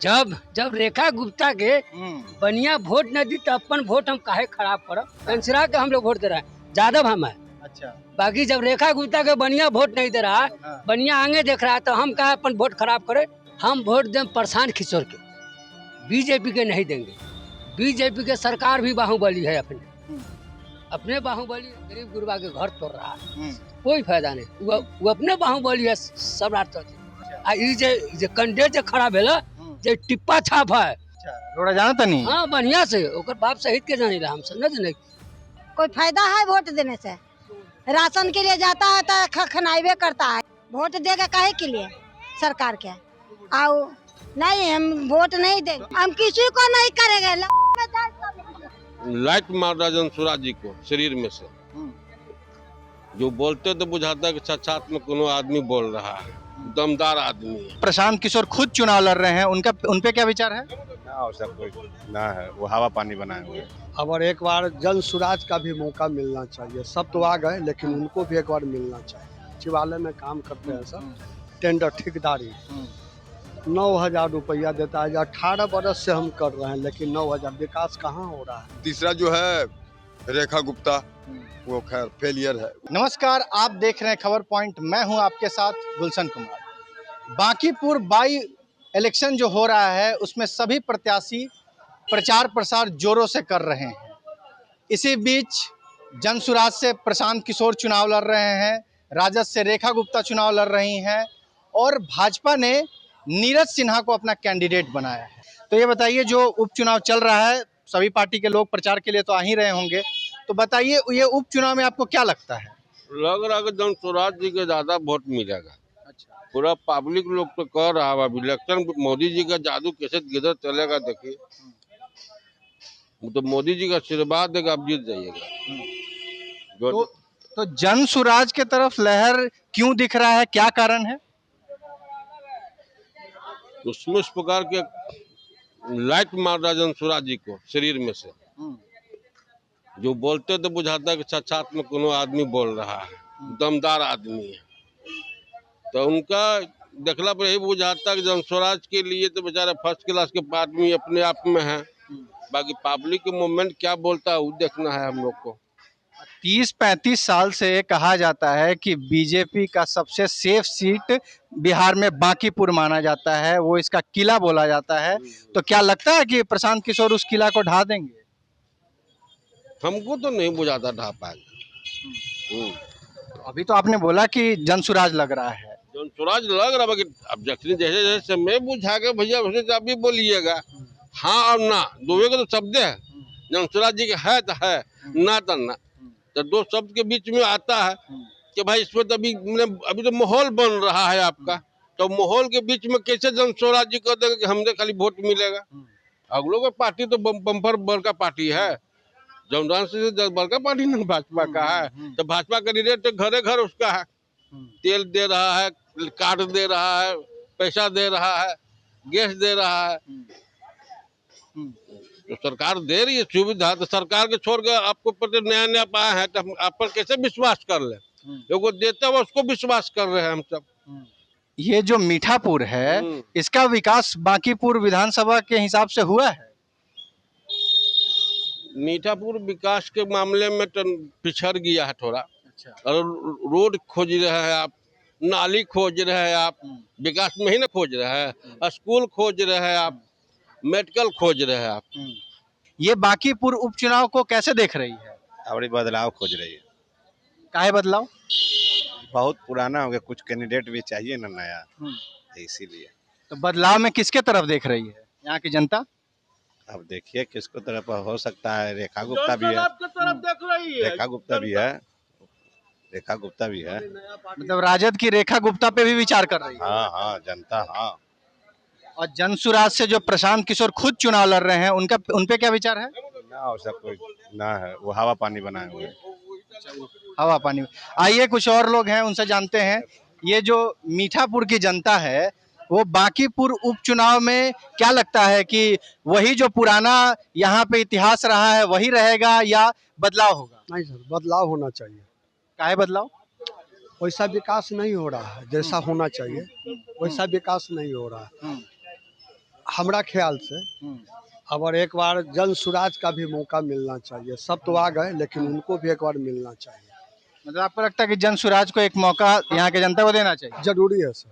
जब जब रेखा गुप्ता के बनिया वोट न दी तो अपन वोट हम काहे खराब करब। कंसरा के हम लोग वोट दे रहे हैं, जादव हम है। अच्छा। बाकी जब रेखा गुप्ता के बनिया वोट नहीं दे रहा है, हाँ। बनिया आगे देख रहा है, तो हम काहे अपन वोट खराब करे। हम वोट दें प्रशांत किशोर के, बीजेपी के नहीं देंगे। बीजेपी के सरकार भी बाहुबली है, अपने बाहुबली गरीब गुरबा के घर तोड़ रहा है, कोई फायदा नहीं। वो अपने बाहुबली है सम्राट चौधरी। जे कैंडिडेट जे खड़ा भेला जे टिप्पा छाप है, रोड़ा जाना था नहीं। हाँ बढ़िया से ओकर बाप सहित के जानी रहा, हम सब न जाने। कोई फायदा है वोट देने से? राशन के लिए जाता है तो खनाइबे करता है। वोट देगा काहे के लिए सरकार के? आओ नहीं, हम वोट नहीं देंगे, हम किसी को नहीं करेंगे। लाइट मार रहा जनसुराज जी को शरीर में से, जो बोलते तो बुझाता है कि साक्षात में कोनो आदमी बोल रहा है, दमदार आदमी है। प्रशांत किशोर खुद चुनाव लड़ रहे हैं, उनपे क्या विचार है? ना सब कोई ना है, वो हवा पानी बनाए हुए। अब एक बार जनसुराज का भी मौका मिलना चाहिए। सब तो आ गए, लेकिन उनको भी एक बार मिलना चाहिए। सचिवालय में काम करते हैं सब, टेंडर ठेकेदारी 9,000 रुपया देता है। 18 बरस से हम कर रहे हैं, लेकिन 9,000 विकास कहाँ हो रहा है। तीसरा जो है रेखा गुप्ता, वो खैर फेलियर है। नमस्कार, आप देख रहे हैं खबर पॉइंट। मैं हूं आपके साथ गुलशन कुमार। बांकीपुर बाई इलेक्शन जो हो रहा है, उसमें सभी प्रत्याशी प्रचार प्रसार जोरों से कर रहे हैं। इसी बीच जनसुराज से प्रशांत किशोर चुनाव लड़ रहे हैं, राजद से रेखा गुप्ता चुनाव लड़ रही हैं, और भाजपा ने नीरज सिन्हा को अपना कैंडिडेट बनाया है। तो ये बताइए, जो उपचुनाव चल रहा है, सभी पार्टी के लोग प्रचार के लिए तो आ ही रहे होंगे, तो बताइए ये उपचुनाव में आपको क्या लगता है? लग रहा है कि जनसुराज जी के ज्यादा वोट मिलेगा। अच्छा। पूरा पब्लिक लोग तो कह रहा है, अब इलेक्शन मोदी जी का जादू कैसे किधर चलेगा देखिए। तो मोदी जी का आशीर्वाद देगा, आप जीत जाइएगा। तो जनसुराज के तरफ लहर क्यों दिख रहा है, क्या कारण है? उसमें इस प्रकार के लाइट मार रहा जनसुराज जी को शरीर में से, जो बोलते तो बुझाता है कि साक्षात में कोनो आदमी बोल रहा है, दमदार आदमी है। तो उनका देखला पर यही बुझाता है कि जनसुराज के लिए तो बेचारा फर्स्ट क्लास के आदमी अपने आप में है। बाकी पब्लिक के मूवमेंट क्या बोलता है वो देखना है हम लोग को। 30-35 साल से कहा जाता है कि बीजेपी का सबसे सेफ सीट बिहार में बांकीपुर माना जाता है, वो इसका किला बोला जाता है। तो क्या लगता है कि प्रशांत किशोर उस किला को ढा देंगे? हमको तो नहीं बुझाता ढा पाएगा। अभी तो आपने बोला कि जनसुराज लग रहा है। जनसुराज लग रहा है, अब जैसे जैसे समय बुझा के भैया वैसे आप भी बोलिएगा। हाँ और ना दोनों के तो शब्द है। जनसुराज जी के है तो है, ना तो ना। तो दो शब्द के बीच में आता है कि भाई इसमें तो अभी तो माहौल बन रहा है आपका। तो माहौल के बीच में कैसे जनसुराज जी को देगा कि हमने खाली वोट मिलेगा। अगलों का पार्टी तो बम्पर बड़का पार्टी है, जमदान से बड़का पार्टी ना भाजपा का है। तो भाजपा कैंडिडेट तो घरे घर उसका है, तेल दे रहा है, कार्ड दे रहा है, पैसा दे रहा है, गैस दे रहा है। तो सरकार दे रही है सुविधा, तो सरकार के छोड़ के आपको पता नया नया पाया है, तो हम आप पर कैसे विश्वास कर ले। लोगों देता हुआ उसको विश्वास कर रहे हैं हम सब। ये जो मीठापुर है, इसका विकास बांकीपुर विधानसभा के हिसाब से हुआ है? मीठापुर विकास के मामले में तो पिछड़ गया है थोड़ा। अच्छा। और रोड खोज रहे हैं आप, नाली खोज रहे हैं आप, विकास में ही ना खोज रहे हैं। स्कूल खोज रहे हैं आप, मेडिकल खोज रहे हैं आप। ये बांकीपुर उपचुनाव को कैसे देख रही है? और बदलाव खोज रही है। काहे बदलाव? बहुत पुराना हो गया, कुछ कैंडिडेट भी चाहिए ना नया, इसीलिए। तो बदलाव में किसके तरफ देख रही है यहाँ की जनता? अब देखिए किसको तरफ हो सकता है। रेखा गुप्ता भी है, रेखा गुप्ता भी है, रेखा गुप्ता भी है। मतलब राजद की रेखा गुप्ता पे भी विचार कर रही है? हाँ हाँ, जनता हाँ। और जनसुराज से जो प्रशांत किशोर खुद चुनाव लड़ रहे हैं, उनपे क्या विचार है? ना सब कोई ना है, वो हवा पानी बनाए हुए। हवा पानी। आइए कुछ और लोग हैं, उनसे जानते हैं। ये जो मीठापुर की जनता है, वो बांकीपुर उपचुनाव में क्या लगता है कि वही जो पुराना यहाँ पे इतिहास रहा है वही रहेगा या बदलाव होगा? नहीं सर, बदलाव होना चाहिए। काहे बदलाव? वैसा विकास नहीं हो रहा है जैसा होना चाहिए, वैसा विकास नहीं हो रहा है। हमरा ख्याल से और एक बार जन सुराज का भी मौका मिलना चाहिए। सब तो आ गए लेकिन उनको भी एक बार मिलना चाहिए। मतलब आपको लगता है कि जन सुराज को एक मौका यहाँ के जनता को देना चाहिए? जरूरी है सर।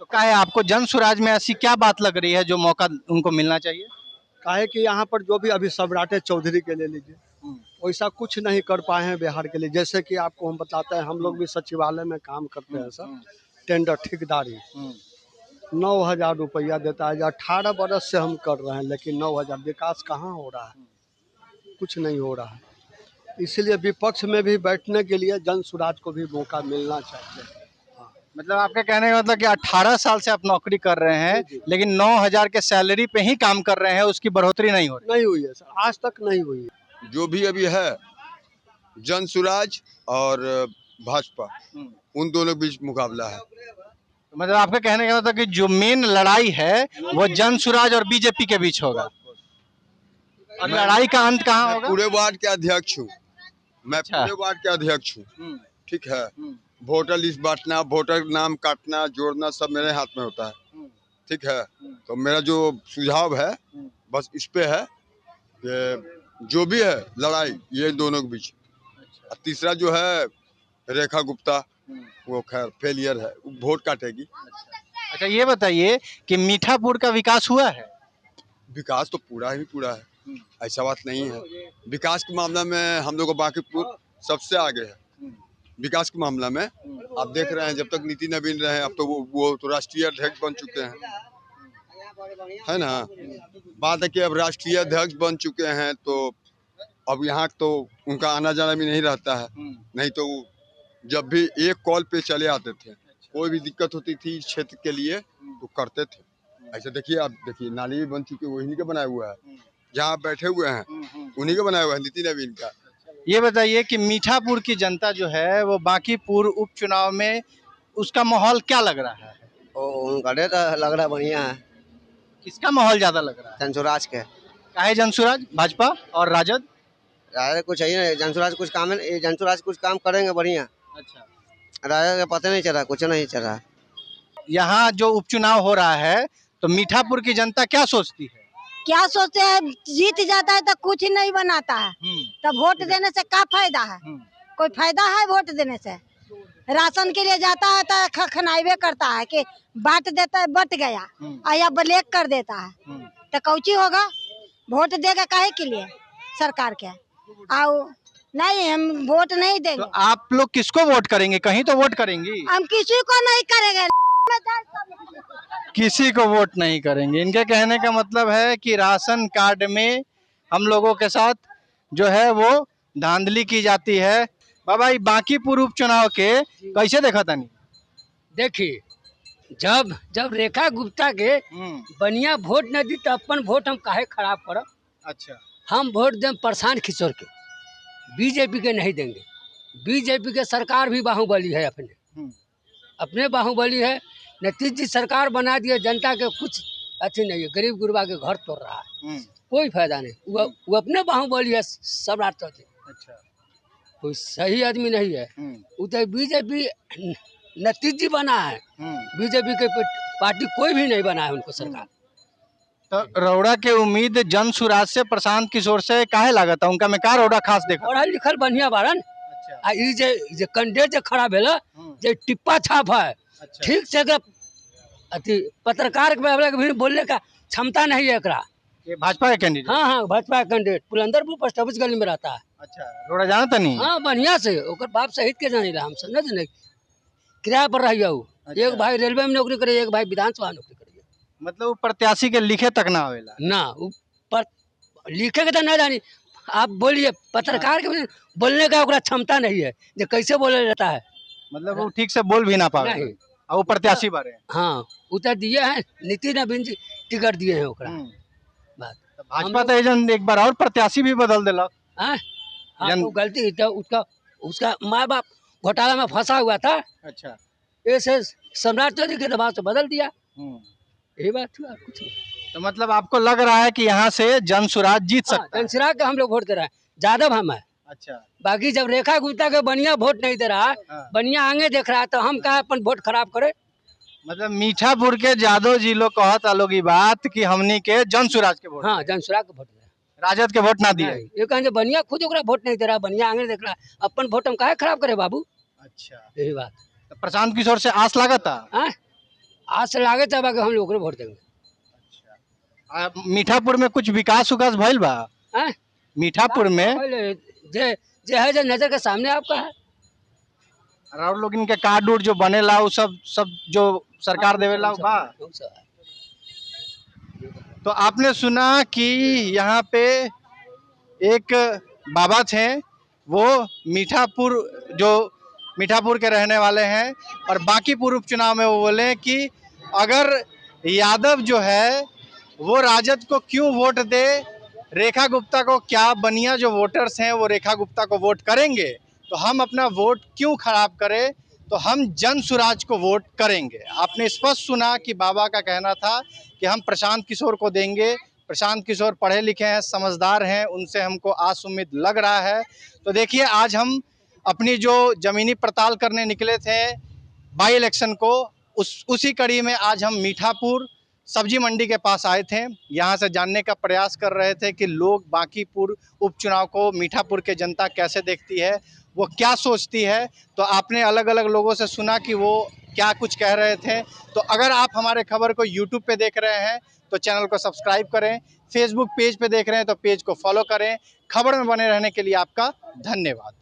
तो क्या है आपको जन सुराज में ऐसी क्या बात लग रही है जो मौका उनको मिलना चाहिए? काहे कि यहाँ पर जो भी अभी सम्राट चौधरी के ले लीजिए, वैसा कुछ नहीं कर पाए हैं बिहार के लिए। जैसे कि आपको हम बताते हैं, हम लोग भी सचिवालय में काम करते हैं सर, टेंडर ठेकेदारी 9,000 रुपया देता है। 18 बरस से हम कर रहे हैं लेकिन 9,000 विकास कहाँ हो रहा है? कुछ नहीं हो रहा है। इसलिए विपक्ष में भी बैठने के लिए जन सुराज को भी मौका मिलना चाहिए। मतलब आपके कहने का मतलब कि 18 साल से आप नौकरी कर रहे हैं लेकिन 9,000 के सैलरी पे ही काम कर रहे हैं, उसकी बढ़ोतरी नहीं हो रही? नहीं हुई है सर, आज तक नहीं हुई है। जो भी अभी है जन सुराज और भाजपा, उन दोनों के बीच मुकाबला है। मतलब आपके कहने का मतलब कि जो मेन लड़ाई है वो जन सुराज और बीजेपी के बीच होगा, और लड़ाई का अंत कहाँ मैं होगा? पूरे वार्ड के अध्यक्ष हूँ, मैं अच्छा। पूरे वार्ड के अध्यक्ष हूँ, ठीक है। वोटर लिस्ट बांटना, वोटर नाम काटना, जोड़ना सब मेरे हाथ में होता है, ठीक है। तो मेरा जो सुझाव है बस इस पे है कि जो भी है लड़ाई ये दोनों के बीच। और तीसरा जो है रेखा गुप्ता, वो खैर फेलियर है, वो वोट काटेगी। अच्छा ये बताइए कि मीठापुर का विकास हुआ है? विकास तो पूरा ही पूरा है, ऐसा बात नहीं है। विकास के मामला में हम लोग को बांकीपुर सबसे आगे है। विकास के मामला में आप देख रहे हैं, जब तक नीति नवीन रहे अब तो वो तो राष्ट्रीय अध्यक्ष बन चुके हैं, है ना। बात है कि अब राष्ट्रीय अध्यक्ष बन चुके हैं तो अब यहाँ तो उनका आना जाना भी नहीं रहता है। नहीं तो जब भी एक कॉल पे चले आते थे, कोई भी दिक्कत होती थी इस क्षेत्र के लिए तो करते थे। ऐसे देखिए, आप देखिए नाली भी बन चुकी है, वही का बनाया हुआ है, जहाँ बैठे हुए हैं उन्हीं का बनाया हुआ है, नीति नवीन का। ये बताइए कि मीठापुर की जनता जो है वो बांकीपुर उपचुनाव में उसका माहौल क्या लग रहा है? उनका डेट लग रहा है बढ़िया है। किसका माहौल ज्यादा लग रहा है? जनसुराज के। काहे जनसुराज? भाजपा और राजद? राजा कुछ है नहीं, जनसुराज कुछ काम है, जनसुराज कुछ काम करेंगे बढ़िया। अच्छा, राजा का पता नहीं चला, कुछ नहीं चला। यहाँ जो उपचुनाव हो रहा है तो मीठापुर की जनता क्या सोचती है? क्या सोचते हैं, जीत जाता है तो कुछ ही नहीं बनाता है, तब वोट देने से क्या फायदा है? कोई फायदा है वोट देने से? राशन के लिए जाता है तो खनाइबे करता है कि बांट देता है, बट गया या ब्लैक कर देता है, तो कौची होगा? वोट देगा काहे के लिए सरकार के? आओ नहीं, हम वोट नहीं देंगे। तो आप लोग किसको वोट करेंगे? कहीं तो वोट करेंगी। हम किसी को नहीं करेंगे। किसी को वोट नहीं करेंगे। इनके कहने का मतलब है कि राशन कार्ड में हम लोगों के साथ जो है वो धांधली की जाती है। बाबा ये बांकीपुर उपचुनाव के कैसे देखा तनी? देखिए, जब रेखा गुप्ता के बनिया वोट न दी तो अपन वोट हम काहे खराब करब? अच्छा, हम वोट दें प्रशांत किशोर के, बीजेपी के नहीं देंगे। बीजेपी के सरकार भी बाहुबली है, अपने बाहुबली है। नीतीश जी सरकार बना दिए, जनता के कुछ अच्छी नहीं है, गरीब गुरबा के घर तोड़ रहा है, कोई फायदा नहीं। वो अपने बाहुबली है सम्राट चौधरी। अच्छा, कोई सही आदमी नहीं है। वो तो बीजेपी नीतीश जी बना है, बीजेपी के पार्टी कोई भी नहीं बना है उनको सरकार। तो रौड़ा के उम्मीद जन सुराज से प्रशांत किशोर से काहे लागत? उनका में का रौड़ा खास देखा? पढ़ल लिखल बढ़िया बारन। आ ई जे कैंडिडेट जे खड़ा भेला, जे टिप्पा छाप है, ठीक से अथी पत्रकार के भी बोलने का क्षमता नहीं है एकरा। ये भाजपा के कैंडिडेट? हाँ, भाजपा कैंडिडेट पुलंदरपुर पोस्ट ऑफिस गली में रहता है। अच्छा, रौड़ा जानता नहीं? हाँ, बढ़िया से ओकर बाप शहीद के जानी रहा, हम समझ नहीं, किराया पर रहिए। अच्छा। एक भाई रेलवे में नौकरी करे, एक भाई विधानसभा नौकरी करे। मतलब वो प्रत्याशी के लिखे तक ना आवेला ना, ऊपर लिखे के तो नहीं जानी। आप बोलिए, पत्रकार के भी बोलने का ओकरा क्षमता नहीं है, जो कैसे बोले जाता है। मतलब वो ठीक से बोल भी ना पावे। नहीं। और वो प्रत्याशी बारे। हाँ, उतर दिए हैं, नीति नवीन जी टिकट दिए हैं ओकरा। बात तो भाजपा तो एजन एक बार और प्रत्याशी भी बदल दिला। हाँ, तो गलती तो उसका माँ बाप घोटाला में फंसा हुआ था। अच्छा, ऐसे सम्राट चौधरी के दबाव से बदल दिया, यही बात हुआ, कुछ नहीं। तो मतलब आपको लग रहा है कि यहाँ से जन सुराज जीत सकता है? जनसुराज का हम लोग वोट दे रहे हैं, यादव हम है। अच्छा, बाकी जब रेखा गुप्ता के बनिया वोट नहीं दे रहा है, बनिया आगे देख रहा है, तो हम क्या अपन वोट खराब करे? मतलब मीठापुर के जादव जी लोग कहत आलोगी बात कि हमनी के जन सुराज के वोट हाँ जनसुराज के वोट दे राजद के वोट ना दिए। ये कहेंगे बनिया खुद ओकरा वोट नहीं दे रहा, बनिया आगे देख रहा, अपन वोट हम काहे खराब करे बाबू। अच्छा, यही बात तो प्रशांत किशोर से आस लागता। हाँ, आज से लागे तब हम लोग ओकरे वोट देंगे। मीठापुर में कुछ विकास उकास भइल बा? हाँ? मीठापुर में पहले जे है जो नजर के सामने आपका है। और लोग इनके कार्ड उर्ड जो बनेला वो सब जो सरकार देवेला वो बा। तो आपने सुना कि यहाँ पे एक बाबा थे, वो मीठापुर के रहने वाले हैं और बांकीपुर उपचुनाव में वो बोले कि अगर यादव जो है वो राजद को क्यों वोट दे, रेखा गुप्ता को क्या, बनिया जो वोटर्स हैं वो रेखा गुप्ता को वोट करेंगे, तो हम अपना वोट क्यों खराब करें, तो हम जन सुराज को वोट करेंगे। आपने स्पष्ट सुना कि बाबा का कहना था कि हम प्रशांत किशोर को देंगे। प्रशांत किशोर पढ़े लिखे हैं, समझदार हैं, उनसे हमको आस उम्मीद लग रहा है। तो देखिए, आज हम अपनी जो ज़मीनी पड़ताल करने निकले थे बाई इलेक्शन को, उसी कड़ी में आज हम मीठापुर सब्जी मंडी के पास आए थे। यहाँ से जानने का प्रयास कर रहे थे कि लोग बांकीपुर उपचुनाव को मीठापुर के जनता कैसे देखती है, वो क्या सोचती है। तो आपने अलग अलग लोगों से सुना कि वो क्या कुछ कह रहे थे। तो अगर आप हमारे खबर को यूट्यूब पे देख रहे हैं तो चैनल को सब्सक्राइब करें, फेसबुक पेज पे देख रहे हैं तो पेज को फॉलो करें। खबर में बने रहने के लिए आपका धन्यवाद।